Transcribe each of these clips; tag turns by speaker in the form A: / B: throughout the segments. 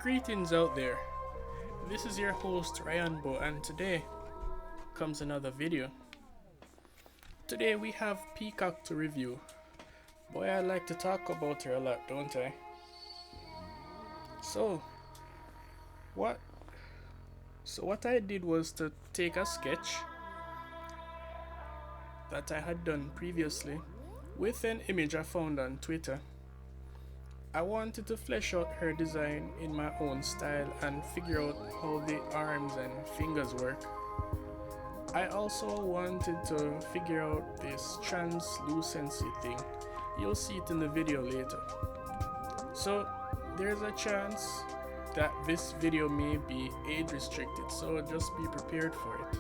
A: Greetings out there. This is your host RYONBO, and today comes another video. Today we have Peacock to review. Boy, I like to talk about her a lot, don't I? So what I did was to take a sketch that I had done previously with an image I found on Twitter. I wanted to flesh out her design in my own style and figure out how the arms and fingers work. I also wanted to figure out this translucency thing. You'll see it in the video later. So there's a chance that this video may be age restricted, so just be prepared for it.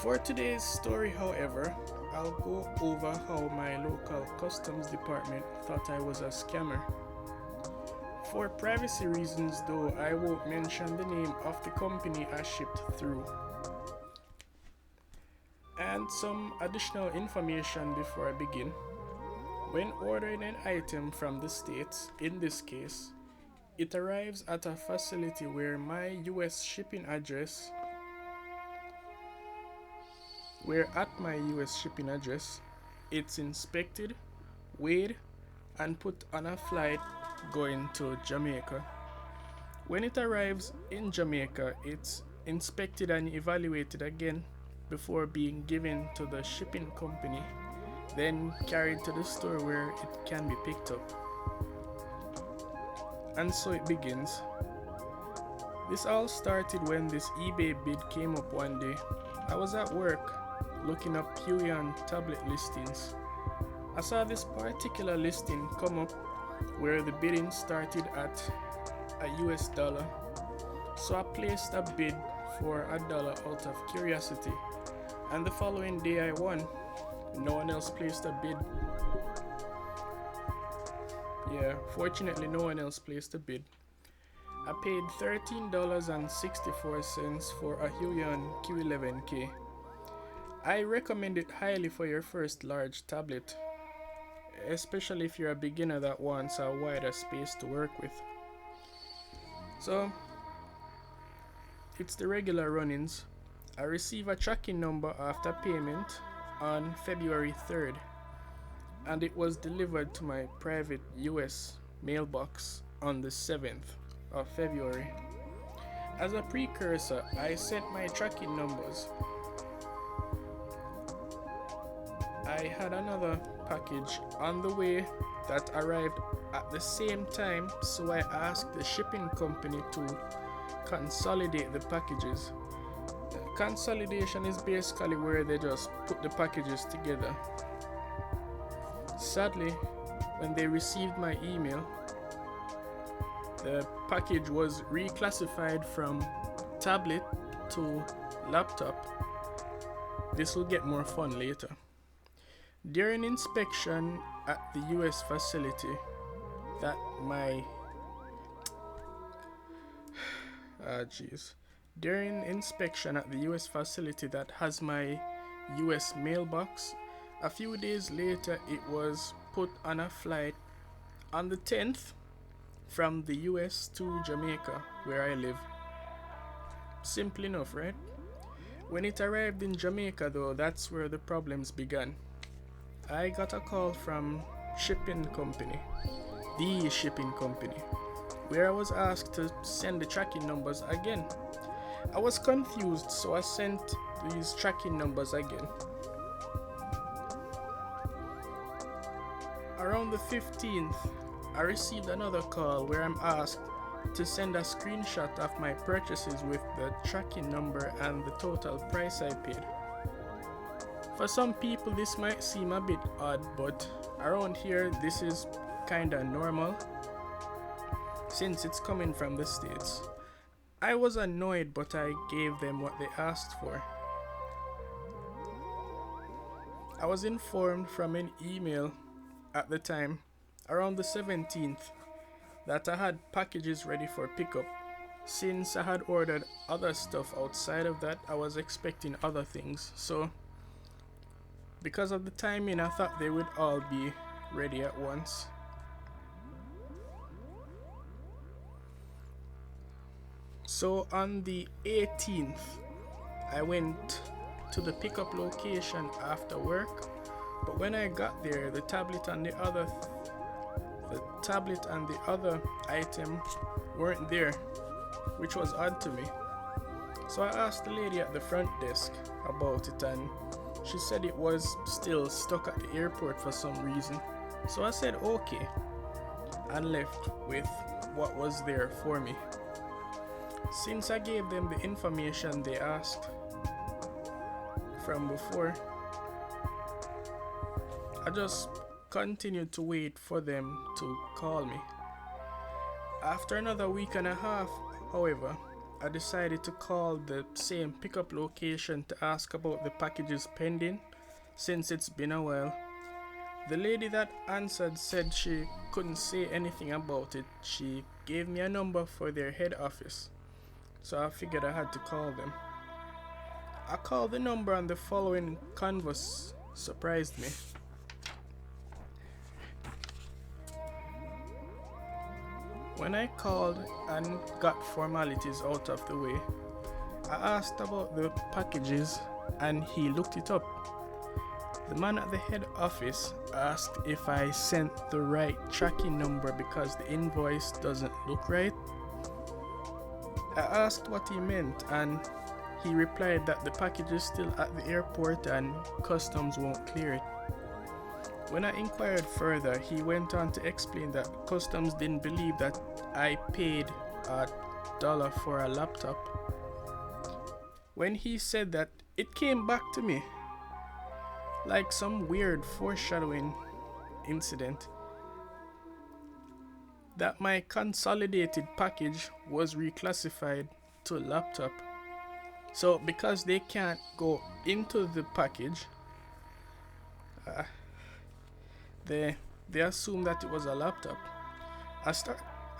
A: For today's story, however, I'll go over how my local customs department thought I was a scammer. For privacy reasons though, I won't mention the name of the company I shipped through. And some additional information before I begin. When ordering an item from the States, in this case, it arrives at a facility where at my US shipping address, it's inspected, weighed, and put on a flight going to Jamaica. When it arrives in Jamaica, it's inspected and evaluated again before being given to the shipping company, then carried to the store where it can be picked up. And so it begins. This all started when this eBay bid came up one day. I was at work looking up Huion tablet listings. I saw this particular listing come up where the bidding started at $1. So I placed a bid for $1 out of curiosity, and the following day I won. No one else placed a bid. Yeah, fortunately no one else placed a bid. I paid $13.64 for a Huion Q11K. I recommend it highly for your first large tablet, especially if you're a beginner that wants a wider space to work with. So, it's the regular run-ins. I receive a tracking number after payment on February 3rd, and it was delivered to my private US mailbox on the 7th of February. As a precursor, I sent my tracking numbers. I had another package on the way that arrived at the same time, so I asked the shipping company to consolidate the packages. Consolidation is basically where they just put the packages together. Sadly, when they received my email, the package was reclassified from tablet to laptop. This will get more fun later. During inspection at the US facility that During inspection at the US facility that has my US mailbox, a few days later it was put on a flight on the 10th from the US to Jamaica, where I live. Simple enough, right? When it arrived in Jamaica though, that's where the problems began. I got a call from the shipping company, where I was asked to send the tracking numbers again. I was confused, so I sent these tracking numbers again. Around the 15th, I received another call where I'm asked to send a screenshot of my purchases with the tracking number and the total price I paid. For some people this might seem a bit odd, but around here this is kinda normal since it's coming from the States. I was annoyed, but I gave them what they asked for. I was informed from an email at the time, around the 17th, that I had packages ready for pickup. Since I had ordered other stuff outside of that, I was expecting other things, so because of the timing, I thought they would all be ready at once. So on the 18th, I went to the pickup location after work, but when I got there, the tablet and the other item weren't there, which was odd to me. So I asked the lady at the front desk about it, and she said it was still stuck at the airport for some reason. So I said okay and left with what was there for me. Since I gave them the information they asked from before, I just continued to wait for them to call me. After another week and a half, however, I decided to call the same pickup location to ask about the packages pending, since it's been a while. The lady that answered said she couldn't say anything about it. She gave me a number for their head office, so I figured I had to call them. I called the number and the following converse surprised me. When I called and got formalities out of the way, I asked about the packages and he looked it up. The man at the head office asked if I sent the right tracking number because the invoice doesn't look right. I asked what he meant and he replied that the package is still at the airport and customs won't clear it. When I inquired further, he went on to explain that customs didn't believe that I paid $1 for a laptop. When he said that, it came back to me like some weird foreshadowing incident that my consolidated package was reclassified to a laptop. So because they can't go into the package, they assumed that it was a laptop. I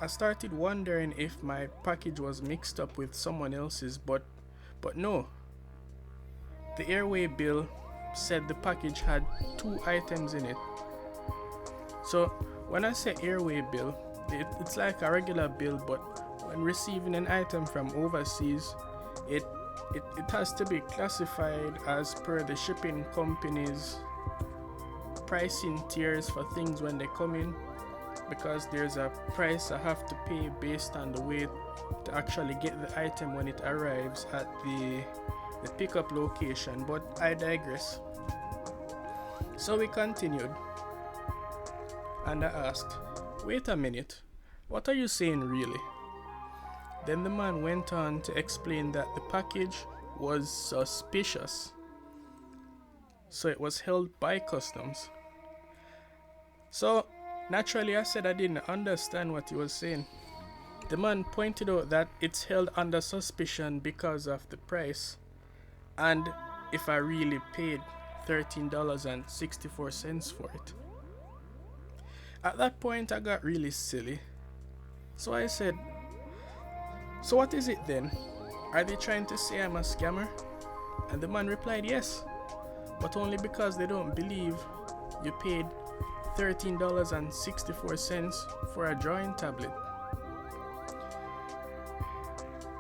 A: started wondering if my package was mixed up with someone else's, but no. The airway bill said the package had 2 items in it. So when I say airway bill, it's like a regular bill, but when receiving an item from overseas, it has to be classified as per the shipping company's pricing tiers for things when they come in, because there's a price I have to pay based on the weight to actually get the item when it arrives at the pickup location, but I digress. So we continued and I asked, wait a minute, what are you saying really? Then the man went on to explain that the package was suspicious, so it was held by customs. So naturally I said I didn't understand what he was saying. The man pointed out that it's held under suspicion because of the price, and if I really paid $13.64 for it. At that point I got really silly. So I said, so what is it then? Are they trying to say I'm a scammer? And the man replied, yes, but only because they don't believe you paid $13.64 for a drawing tablet.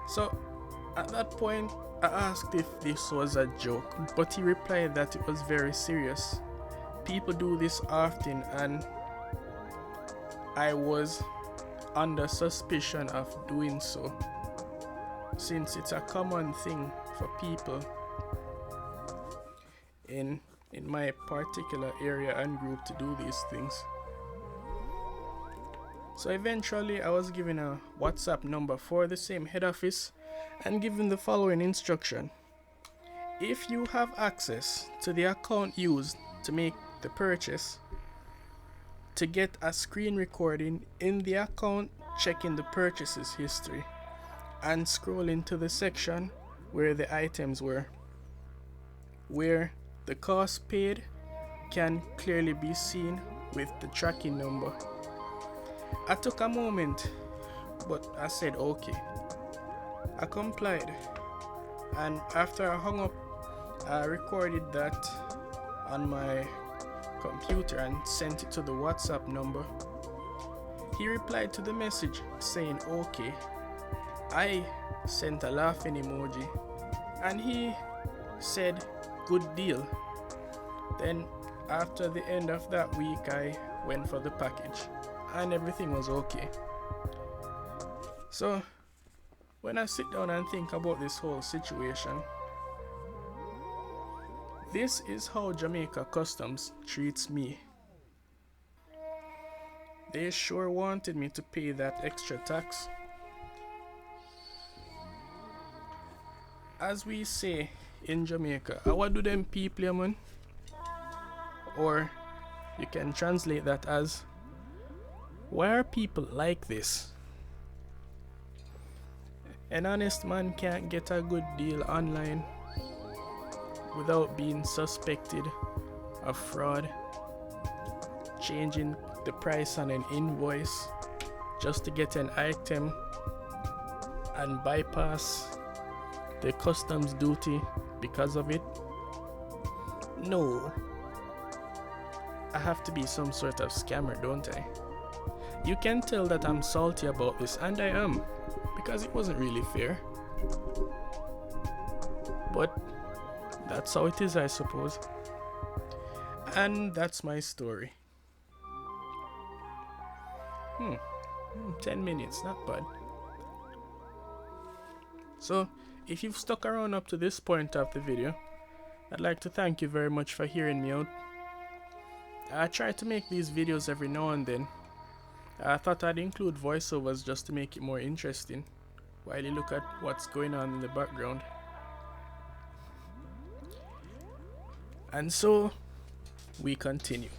A: So at that point I asked if this was a joke, but he replied that it was very serious. People do this often and I was under suspicion of doing so, since it's a common thing for people in my particular area and group to do these things. So eventually I was given a WhatsApp number for the same head office and given the following instruction. If you have access to the account used to make the purchase, to get a screen recording in the account, checking the purchases history and scroll into the section where the items were, where the cost paid can clearly be seen with the tracking number. I took a moment, but I said okay. I complied, and after I hung up, I recorded that on my computer and sent it to the WhatsApp number. He replied to the message saying okay, I sent a laughing emoji and he said good deal. Then after the end of that week I went for the package and everything was okay. So when I sit down and think about this whole situation, this is how Jamaica Customs treats me. They sure wanted me to pay that extra tax. As we say in Jamaica, how do them people, man? Or you can translate that as, why are people like this? An honest man can't get a good deal online without being suspected of fraud, changing the price on an invoice just to get an item and bypass the customs duty because of it. No, I have to be some sort of scammer, don't I? You can tell that I'm salty about this, and I am, because it wasn't really fair. But that's how it is, I suppose. And that's my story. 10 minutes, not bad. So, if you've stuck around up to this point of the video, I'd like to thank you very much for hearing me out. I try to make these videos every now and then. I thought I'd include voiceovers just to make it more interesting while you look at what's going on in the background. And so, we continue.